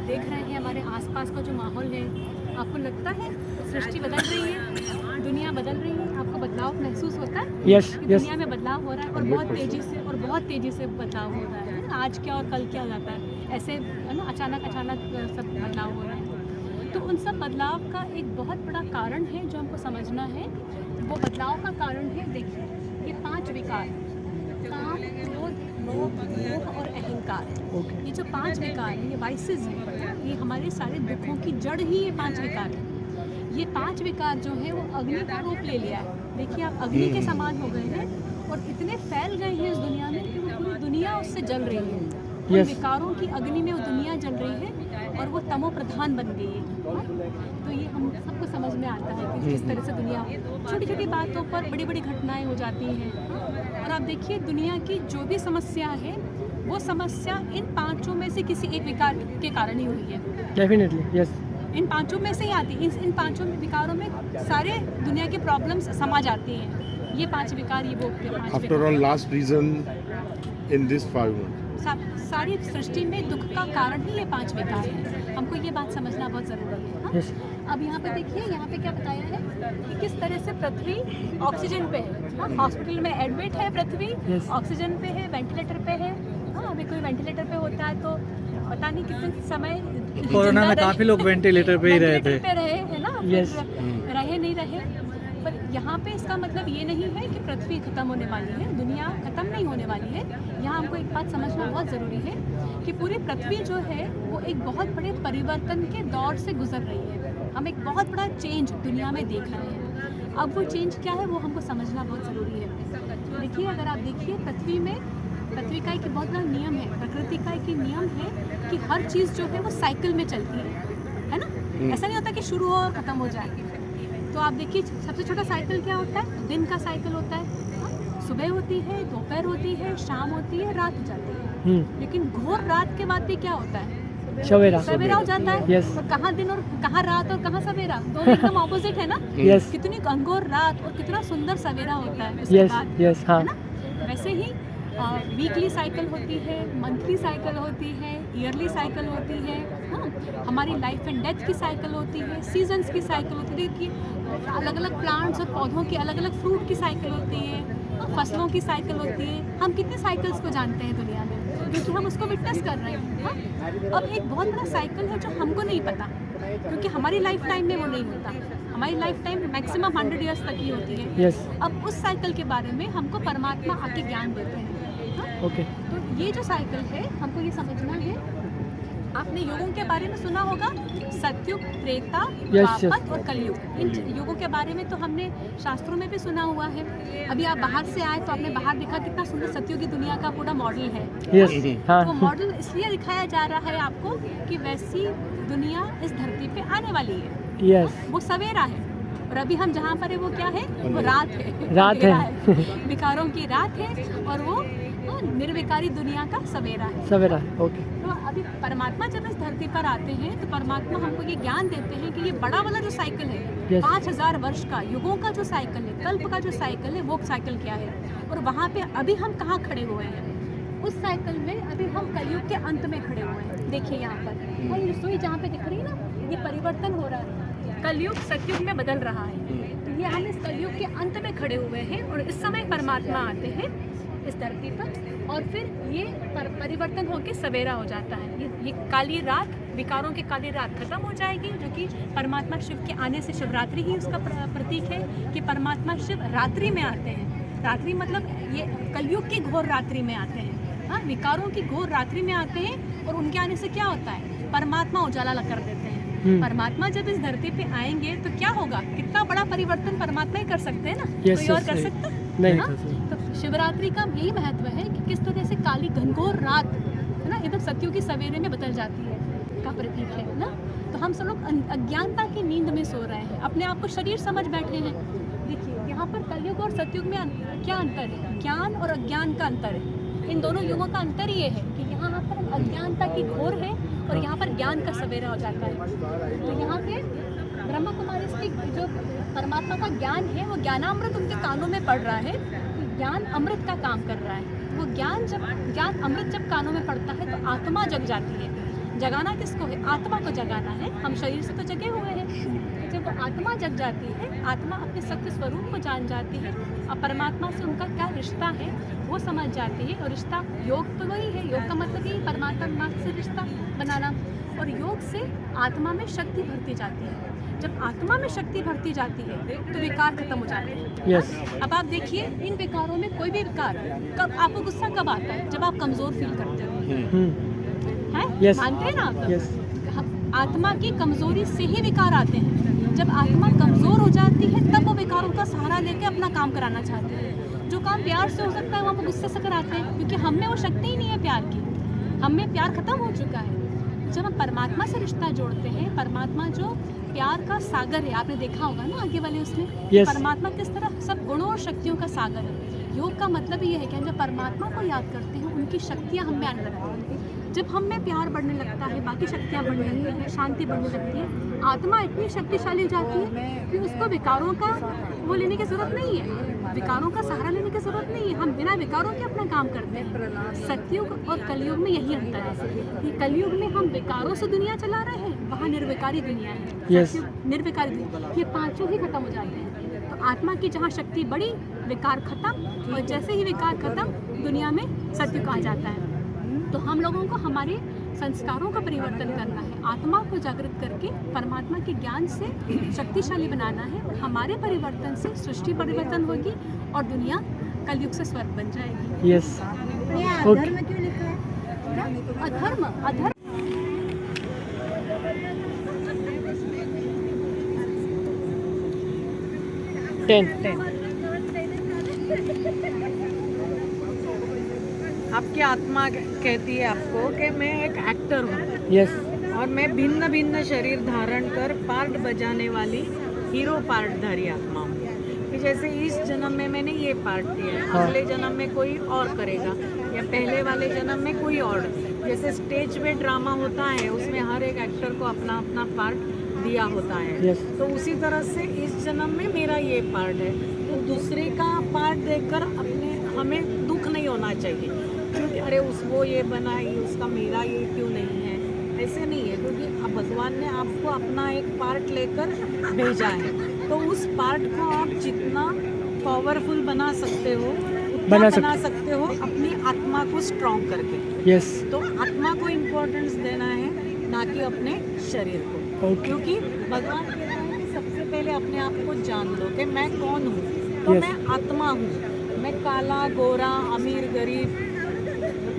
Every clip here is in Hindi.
देख रहे हैं हमारे आसपास का जो माहौल है, आपको लगता है सृष्टि बदल रही है, दुनिया बदल रही है? आपको बदलाव महसूस होता है? यस कि यस दुनिया में बदलाव हो रहा है और बहुत तेज़ी से बदलाव हो रहा है। आज क्या और कल क्या हो जाता है, ऐसे है ना, अचानक सब बदलाव हो रहा है। तो उन सब बदलाव का एक बहुत बड़ा कारण है जो हमको समझना है। वो बदलाव का कारण है, देखिए, ये 5 विकार: काम, क्रोध, मोह और अहंकार। ये जो 5 विकार हैं, ये वाइसेस हैं, ये हमारे सारे दुखों की जड़ ही ये 5 विकार हैं। ये 5 विकार जो है वो अग्नि का रूप ले लिया है। देखिए, आप अग्नि के समान हो गए हैं और इतने फैल गए हैं इस दुनिया में कि वो पूरी दुनिया उससे जल रही है। उन विकारों की अग्नि में वो दुनिया जल रही है और वो तमो प्रधान बन गई है। तो ये हम सबको समझ में आता है कि किस तरह से दुनिया छोटी छोटी बातों पर बड़ी बड़ी घटनाएं हो जाती हैं। और आप देखिए, दुनिया की जो भी समस्या है वो समस्या इन 5 में से किसी एक विकार के कारण ही हुई है। Definitely yes. इन 5 में से ही आती है। इन 5 विकारों में सारे दुनिया के प्रॉब्लम्स समा जाती हैं। ये 5 विकार, ये वो 5 After all, last reason in this 5 months. सारी सृष्टि में दुख का कारण ही ये 5 विकार हैं। हमको ये बात समझना बहुत ज़रूरी है। हाँ? यस अब यहाँ पे देखिए, यहाँ पे क्या बताया है कि किस तरह से पृथ्वी ऑक्सीजन पे है। हाँ? हॉस्पिटल में एडमिट है पृथ्वी, Yes. ऑक्सीजन पे है, वेंटिलेटर पे है। हाँ, अभी कोई वेंटिलेटर पे होता है तो पता नहीं कितने समय कोरोना में काफी लोग वेंटिलेटर पे ही रहे थे। वेंटिलेटर पे रहे, है ना? Yes. फिर रहे नहीं रहे, पर यहाँ पे इसका मतलब ये नहीं है कि पृथ्वी खत्म होने वाली है, दुनिया खत्म नहीं होने वाली है। यहाँ हमको एक बात समझना बहुत ज़रूरी है कि पूरी पृथ्वी जो है वो एक बहुत बड़े परिवर्तन के दौर से गुजर रही है। हम एक बहुत बड़ा चेंज दुनिया में देख रहे हैं। अब वो चेंज क्या है वो हमको समझना बहुत ज़रूरी है। देखिए, अगर आप देखिए, पृथ्वी का एक बहुत बड़ा नियम है, प्रकृति का एक नियम है कि हर चीज़ जो है वो साइकिल में चलती है ना? ऐसा नहीं होता कि शुरू हो और ख़त्म हो जाए। तो आप देखिए, सबसे छोटा साइकिल क्या होता है? दिन का साइकिल होता है। सुबह होती है, दोपहर होती है, शाम होती है, रात हो जाती है। लेकिन घोर रात के बाद भी क्या होता है? सवेरा हो जाता है। Yes. तो कहाँ दिन और कहाँ रात और कहाँ सवेरा, दोनों एकदम ऑपोजिट है ना? Yes. कितनी घनघोर रात और कितना सुंदर सवेरा होता है उसके यस बाद, यस हाँ है ना? वैसे ही वीकली साइकिल होती है, मंथली साइकिल होती है, ईयरली साइकिल होती है। हाँ, हमारी लाइफ एंड डेथ की साइकिल होती है, सीजन्स की साइकिल होती है। देखिए, अलग अलग प्लांट्स और पौधों की अलग अलग फ्रूट की साइकिल होती है, फसलों की साइकिल होती है। हम कितने साइकिल्स को जानते हैं दुनिया में, क्योंकि हम उसको विटनेस कर रहे हैं। हाँ? अब एक बहुत बड़ा साइकिल है जो हमको नहीं पता, क्योंकि हमारी लाइफ टाइम में वो नहीं होता। हमारी लाइफ टाइम मैक्सिमम 100 ईयर्स तक ही होती है। यस अब उस साइकिल के बारे में हमको परमात्मा आके ज्ञान देते हैं। हाँ? ओके तो ये जो साइकिल है हमको ये समझना है। आपने युगों के बारे में सुना होगा, सतयुग, त्रेता, द्वापर और कलयुग। इन युगों के बारे में तो हमने शास्त्रों में भी सुना हुआ है। अभी आप बाहर से आए तो आपने बाहर देखा कितना सुंदर सतयुगी दुनिया का पूरा मॉडल है। यस हाँ वो मॉडल इसलिए दिखाया जा रहा है आपको कि वैसी दुनिया इस धरती पे आने वाली है। यस वो सवेरा है और अभी हम जहाँ पर है वो क्या है? वो रात है। रात है। विकारों की रात है और वो निर्विकारी दुनिया का सवेरा है। सवेरा ओके तो अभी परमात्मा जब इस धरती पर आते हैं तो परमात्मा हमको ये ज्ञान देते हैं कि ये बड़ा वाला जो साइकिल है, Yes. 5000 वर्ष का, युगों का जो साइकिल है, कल्प का जो साइकिल है, वो साइकिल क्या है और वहाँ पे अभी हम कहाँ खड़े हुए हैं? उस साइकिल में अभी हम कलयुग के अंत में खड़े हुए हैं। देखिए यहाँ पर और ये रसोई जहाँ पे दिख रही है ना, ये परिवर्तन हो रहा है। कलयुग सतयुग में बदल रहा है। तो ये हम इस कलयुग के अंत में खड़े हुए हैं और इस समय परमात्मा आते हैं इस धरती पर और फिर ये परिवर्तन होकर सवेरा हो जाता है। ये काली रात, विकारों की काली रात खत्म हो जाएगी, जो कि परमात्मा शिव के आने से शिवरात्रि ही उसका प्रतीक है कि परमात्मा शिव रात्रि में आते हैं। रात्रि मतलब ये कलयुग की घोर रात्रि में आते हैं। हाँ, विकारों की घोर रात्रि में आते हैं और उनके आने से क्या होता है? परमात्मा उजाला कर देते हैं। परमात्मा जब इस धरती पे आएंगे तो क्या होगा? कितना बड़ा परिवर्तन परमात्मा ही कर सकते हैं ना, कोई और कर सकता नहीं। हाँ? तो शिवरात्रि का यही महत्व है कि किस तरह से काली घनघोर रात, है ना, एकदम सत्यों की सवेरे में बदल जाती है का प्रतीक है ना। तो हम सब लोग अज्ञानता की नींद में सो रहे हैं, अपने आप को शरीर समझ बैठे हैं। देखिए, यहाँ पर कलयुग और सतयुग में क्या अंतर है? ज्ञान और अज्ञान का अंतर है। इन दोनों युगों का अंतर ये है कि यहाँ पर अज्ञानता की घोर है और यहाँ पर ज्ञान का सवेरा हो जाता है। तो यहाँ पे ब्रह्मा कुमारी की जो परमात्मा का ज्ञान है वो ज्ञानामृत उनके कानों में पड़ रहा है। ज्ञान अमृत का काम कर रहा है। वो ज्ञान अमृत जब कानों में पड़ता है तो आत्मा जग जाती है। जगाना किसको है? आत्मा को जगाना है। हम शरीर से तो जगे हुए हैं। जब वो आत्मा जग जाती है, आत्मा अपने सत्य स्वरूप को जान जाती है और परमात्मा से उनका क्या रिश्ता है वो समझ जाती है। और रिश्ता योग तो वही है, योग का मतलब यही परमात्मा से रिश्ता बनाना। और योग से आत्मा में शक्ति भरती जाती है। जब आत्मा में शक्ति भरती जाती है तो विकार खत्म हो जाते हैं। यस। अब आप देखिए, इन विकारों में कोई भी विकार, कब आपको गुस्सा कब आता है? जब आप कमज़ोर फील करते हो, हैं? Yes. मानते हैं ना आप? यस। आत्मा की कमजोरी से ही विकार आते हैं। जब आत्मा कमजोर हो जाती है तब वो विकारों का सहारा लेके अपना काम कराना चाहते हैं। जो काम प्यार से हो सकता है वो हम गुस्से से कराते हैं, क्योंकि हम में वो शक्ति ही नहीं है प्यार की। हम में प्यार खत्म हो चुका है। जब हम परमात्मा से रिश्ता जोड़ते हैं, परमात्मा जो प्यार का सागर है, आपने देखा होगा ना आगे वाले उसमें, Yes. परमात्मा किस तरह सब गुणों और शक्तियों का सागर है। योग का मतलब ये है कि हम जब परमात्मा को याद करते हैं, उनकी शक्तियाँ हम में आने लगती हैं। जब हम में प्यार बढ़ने लगता है, बाकी शक्तियाँ बढ़ने लगती हैं, शांति बढ़ने लगती है, आत्मा इतनी शक्तिशाली हो जाती है कि उसको विकारों का वो लेने की जरूरत नहीं है, विकारों का सहारा लेने की जरूरत नहीं है। हम बिना विकारों के अपना काम करते हैं। सतयुग और कलयुग में यही अंतर है कि कलयुग में हम विकारों से दुनिया चला रहे हैं, वहाँ निर्विकारी दुनिया है। Yes. सतयुग निर्विकारी दुनिया, ये पांचों ही खत्म हो जाते हैं। तो आत्मा की जहाँ शक्ति बढ़ी, विकार खत्म, और जैसे ही विकार खत्म, दुनिया में सतयुग आ जाता है। तो हम लोगों को हमारे संस्कारों का परिवर्तन करना है, आत्मा को जागृत करके परमात्मा के ज्ञान से शक्तिशाली बनाना है। हमारे परिवर्तन से सृष्टि परिवर्तन होगी और दुनिया कलयुग से स्वर्ग बन जाएगी। यस। अधर्म क्यों लिखा है? अधर्म, अधर्म 10 आपकी आत्मा कहती है आपको कि मैं एक एक्टर हूँ यस। और मैं भिन्न भिन्न शरीर धारण कर पार्ट बजाने वाली हीरो पार्टधारी आत्मा हूँ। कि जैसे इस जन्म में मैंने ये पार्ट किया है, हाँ। अगले जन्म में कोई और करेगा, या पहले वाले जन्म में कोई और। जैसे स्टेज पे ड्रामा होता है, उसमें हर एक एक्टर को अपना अपना पार्ट दिया होता है। Yes. तो उसी तरह से इस जन्म में मेरा ये पार्ट है। तो दूसरे का पार्ट देखकर अपने हमें दुख नहीं होना चाहिए, क्योंकि अरे उस वो ये बना, ये उसका, मेरा ये क्यों नहीं है। ऐसे नहीं है, क्योंकि अब भगवान ने आपको अपना एक पार्ट लेकर भेजा है। तो उस पार्ट को आप जितना पावरफुल बना सकते हो उतना बना सकते हो, अपनी आत्मा को स्ट्रॉन्ग करके। यस। तो आत्मा को इम्पोर्टेंस देना है, ना कि अपने शरीर को। Okay. क्योंकि भगवान कहता है कि सबसे पहले अपने आप को जान लो कि मैं कौन हूँ। तो Yes. मैं आत्मा हूँ। मैं काला, गोरा, अमीर, गरीब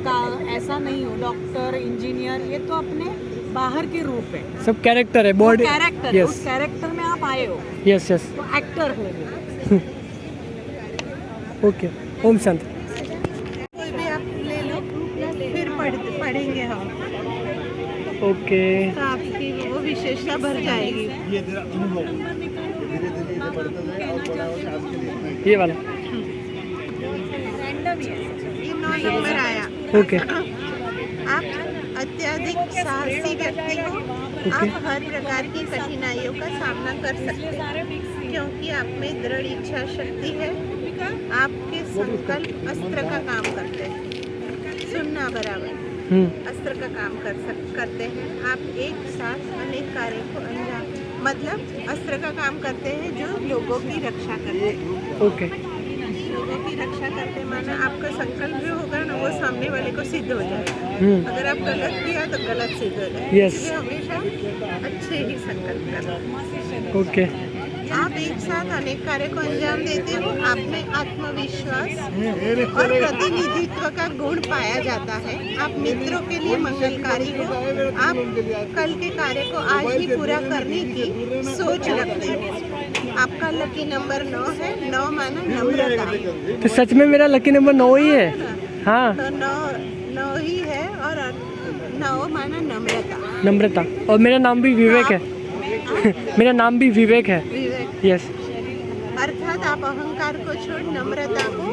का ऐसा नहीं हूँ। डॉक्टर, इंजीनियर, ये तो अपने बाहर के रूप है, सब कैरेक्टर है, बॉडी कैरेक्टर है। उस कैरेक्टर में आप आए हो, यस यस। तो एक्टर हो। ओके। ओम शांति। कोई भी आप ले लो, फिर पढ़ेंगे हम, ओके। तो आपकी वो विशेषता भर जाएगी। ये तेरा अनुभव धीरे धीरे ये बढ़ता जाएगा और बड़ा होगा। आज के लिए इतना ही। ये वाला ये 9 नंबर आया। ओके। आप अत्यधिक साहसी व्यक्ति हो। आप हर प्रकार की कठिनाइयों का सामना कर सकते हैं, क्योंकि आप में दृढ़ इच्छा शक्ति है। आपके संकल्प अस्त्र का काम करते हैं। सुनना बराबर, अस्त्र का काम करते हैं। आप एक साथ अनेक कार्यों को अंजाम, मतलब अस्त्र का काम करते हैं जो लोगों की रक्षा करते हैं। ओके। लोगों की रक्षा करते माना आपका संकल्प जो होगा ना, वो सामने वाले को सिद्ध हो जाएगा। अगर आप गलत किया तो गलत सिद्ध हो जाएगा। Yes. इसलिए हमेशा अच्छे ही संकल्प करो। ओके। आप एक साथ अनेक कार्य को अंजाम देते हो। आप में आत्मविश्वास और प्रतिनिधित्व का गुण पाया जाता है। आप मित्रों के लिए मंगलकारी हो। आप कल के कार्य को आज ही पूरा करने की सोच रखते हो। आपका लकी नंबर 9 है। 9 माना नम्रता। तो सच में मेरा लकी नंबर 9 ही है। हाँ, तो 9 ही है, और 9 माना नम्रता। नम्रता। और मेरा नाम भी विवेक है। मेरा नाम भी विवेक है। विवेक, यस। अर्थात आप अहंकार को छोड़ नम्रता को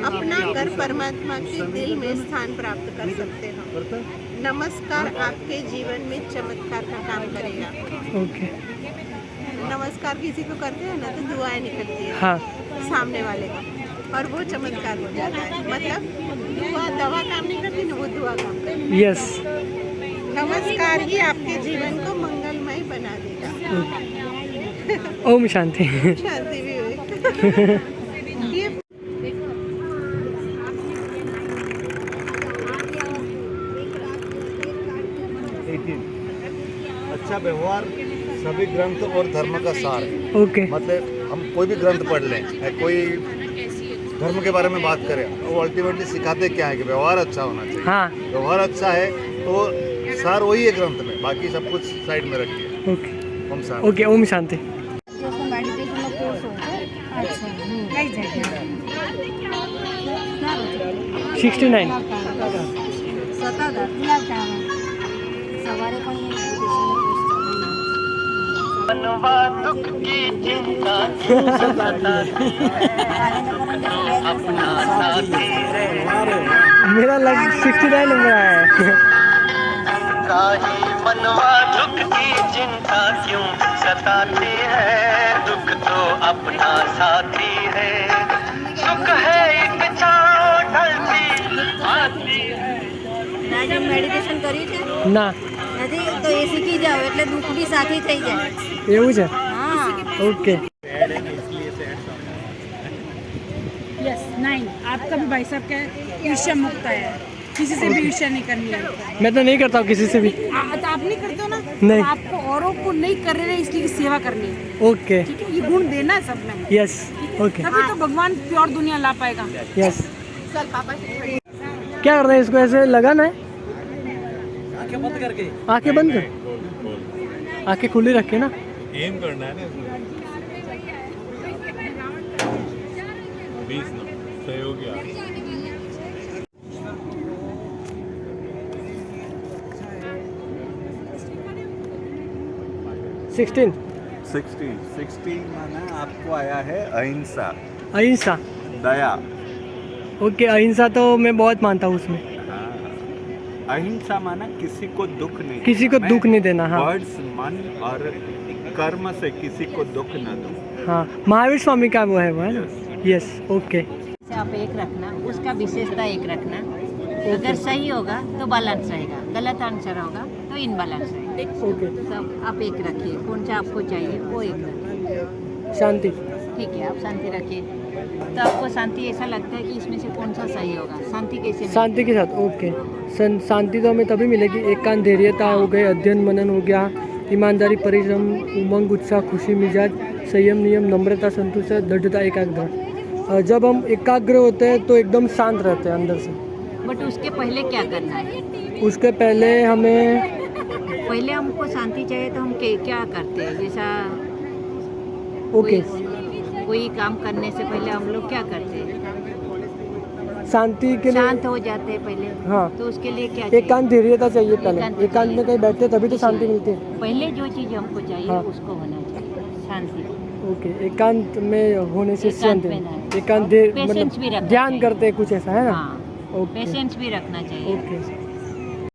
अपना कर परमात्मा के दिल में स्थान प्राप्त कर सकते हो। नमस्कार आपके जीवन में चमत्कार का काम करेगा। ओके। नमस्कार किसी को करते हैं ना, तो दुआएं निकलती है हाँ। सामने वाले को, और वो चमत्कार हो जाता है। मतलब दुआ दवा काम नहीं करती ना, वो दुआ काम करती है। यस। नमस्कार ही आपके जीवन को मंगलमय बना देगा। ओम शांति। शांति विवेक। ये अच्छा व्यवहार सभी ग्रंथ और धर्म का सार है। ओके मतलब हम कोई भी ग्रंथ पढ़ लें या कोई धर्म के बारे में बात करें, वो अल्टीमेटली सिखाते क्या है कि व्यवहार अच्छा होना चाहिए। हाँ व्यवहार अच्छा है तो सार वही है ग्रंथ में, बाकी सब कुछ साइड में रखिए। ओके हम सार ओके ओम शांति। मेडिटेशनનો કોર્સ હોય છે અચ્છા કઈ જગ્યાએ 69 સતાધાર ગુલાબધામ સવારે પણ મેડિટેશનનો કોર્સ मेरा लग 69 नंबर आया है। मनवा दुख की चिंता क्यों सताती है, दुख तो अपना साथी है, सुख है एक छाँव ढलती आती है। આજે મેડિટેશન કર્યું છે ના નથી તો એ શીખી જાઓ એટલે દુઃખ બી સાથી થઈ જાય એવું છે હા ઓકે यस 9 आपका भी भाई साहब का ईर्ष्या मुक्त है, किसी से भी ईर्ष्या नहीं करनी है। मैं तो नहीं करता हूँ किसी से भी। तो आप नहीं करते हो ना, नहीं। तो आपको औरों को नहीं कर रहे हैं इसलिए सेवा करनी है, ओके ठीक है। ये गुण देना है सब में, यस ओके तभी तो भगवान प्योर दुनिया ला पाएगा। यस। क्या करना है इसको, ऐसे लगाना है आंखें बंद करके आंखें बंद कर, आंखें खुली रखे ना। एम करना है ना 20 सही हो गया। 16 माना आपको आया है अहिंसा, अहिंसा। दया। ओके अहिंसा तो मैं बहुत मानता हूँ उसमें। अहिंसा माना किसी को दुख नहीं, किसी को दुख नहीं देना। हाँ वर्ड्स मन और कर्म से किसी को दुख न दो। हाँ महावीर स्वामी का वो है ना। यस ओके से आप एक रखना, उसका विशेषता एक रखना। अगर सही होगा तो बैलेंस रहेगा, गलत आंसर होगा तो इनबैलेंस रहेगा। ओके सब आप एक रखिए, कौन सा आपको चाहिए वो एक रखिए, शांति। ठीक है। आप शांति रखिए तो आपको शांति ऐसा लगता है कि इसमें से कौन सा सही होगा। शांति कैसे मिलेगी? शांति के साथ ओके। शांति तो हमें तभी मिलेगी एकांत, धैर्यता हो गई, अध्ययन मनन हो गया, ईमानदारी, परिश्रम, उमंग, उत्साह, खुशी, मिजाज, संयम, नियम, नम्रता, संतोष, दृढ़ता, एकाग्रता। जब हम एकाग्र होते हैं तो एकदम शांत रहते हैं अंदर से। बट उसके पहले क्या करना है? उसके पहले हमें पहले हमको शांति चाहिए तो हम क्या करते हैं? जैसा ओके कोई काम करने से पहले हम लोग क्या करते हैं? शांति के लिए शांत हो जाते हैं पहले। हाँ तो उसके लिए क्या चाहिए? एकांत, धैर्यता चाहिए पहले। एकांत एकांत में कहीं बैठते तभी तो शांति मिलती है। पहले जो चीज़ हमको चाहिए हाँ। उसको होना चाहिए, शांति। ओके एकांत में होने से एकांत शांति। में ना। एकांत Patience भी मतलब रखना ध्यान चाहिए। करते हैं कुछ ऐसा है ना। हाँ ओके पेशेंस भी रखना चाहिए। ओके